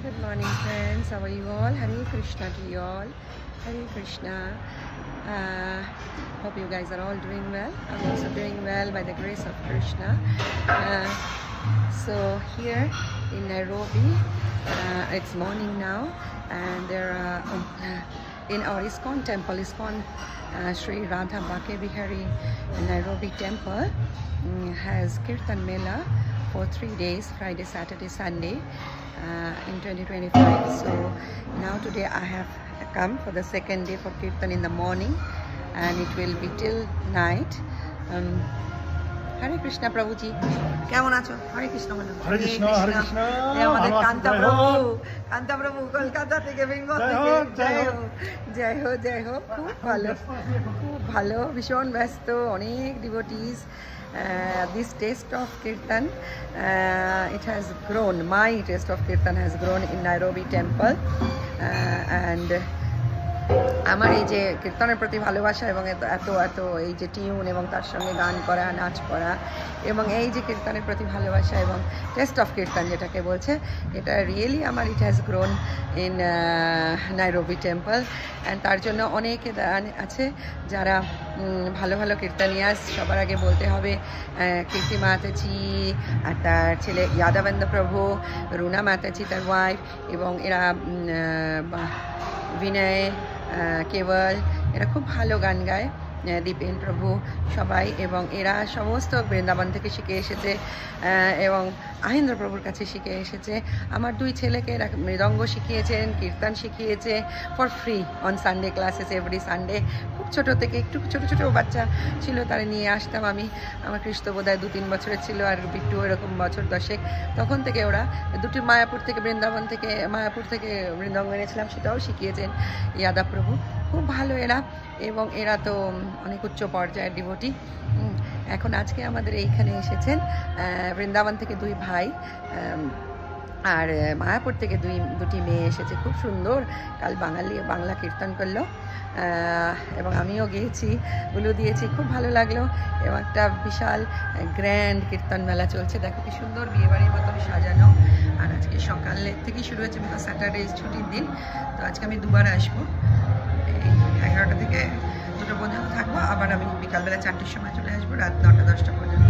Good morning, friends. How are you all? Hare Krishna to you all. Hare Krishna. Hope you guys are all doing well. I'm also doing well by the grace of Krishna. So here in Nairobi, it's morning now, and there are in our ISKCON temple, ISKCON Sri Radha Bake Bihari Nairobi temple has Kirtan Mela for 3 days, Friday, Saturday, Sunday in 2025. So now today I have come for the second day for Kirtan in the morning, and it will be till night. Hare Krishna Prabhuji, কেমন আছো? Hare Krishna বলো। Hare Krishna, Hare Krishna। আমাদের কান্তা প্রভু কলকাতা থেকে, বেঙ্গল থেকে, জয় হো। খুব ভালো, ভীষণ ব্যস্ত, অনেক devotees. This taste of Kirtan, it has grown. My taste of Kirtan has grown in Nairobi temple, and আমার এই যে কীর্তনের প্রতি ভালোবাসা এবং এত এই যে টিউন এবং তার সঙ্গে গান করা, নাচ করা, এবং এই যে কীর্তনের প্রতি ভালোবাসা এবং টেস্ট অফ কীর্তন যেটাকে বলছে, এটা রিয়েলি আমার it has grown in Nairobi temple. And তার জন্য অনেকে আছে যারা ভালো কীর্তনিয়াস। সবার আগে বলতে হবে কীর্তি মাতাজি আর তার ছেলে যাদবেন্দ্র প্রভু, রুনা মাতাজি তার ওয়াইফ, এবং এরা বিনয়, কেবল, এরা খুব ভালো গান গায়, দীপেন প্রভু সবাই, এবং এরা সমস্ত বৃন্দাবন থেকে শিখে এসেছে এবং আহেন্দ্র প্রভুর কাছে শিখে এসেছে। আমার 2 ছেলেকে এরা মৃদঙ্গ শিখিয়েছেন, কীর্তন শিখিয়েছে for free on Sunday classes every Sunday. খুব ছোটো থেকে, একটু ছোটো বাচ্চা ছিল, তারা নিয়ে আসতাম আমি। আমার কৃষ্ণ বোধহয় 2-3 বছরের ছিল, আর বিট্টু এরকম বছর 10। তখন থেকে ওরা দুটি মায়াপুর থেকে মৃদঙ্গ এনেছিলাম, সেটাও শিখিয়েছেন যাদব প্রভু। খুব ভালো এরা, এবং এরা তো অনেক উচ্চ পর্যায়ের ডিভোটি। এখন আজকে আমাদের এইখানে এসেছেন বৃন্দাবন থেকে 2 ভাই, আর মায়াপুর থেকে দুটি মেয়ে এসেছে। খুব সুন্দর কাল বাংলা কীর্তন করলো, এবং আমিও গিয়েছি, উলু দিয়েছি, খুব ভালো লাগলো। এবং একটা বিশাল গ্র্যান্ড কীর্তন মেলা চলছে, দেখো কি সুন্দর বিয়েবাড়ির মতন সাজানো। আর আজকে সকালের থেকেই শুরু হয়েছে, বিকজ স্যাটারডে ছুটির দিন। তো আজকে আমি 2 বার আসবো, 11টা থেকে 2টা পর্যন্ত থাকবো, আবার আমি বিকালবেলা 4টের সময় চলে আসবো, রাত 9টা 10টা পর্যন্ত।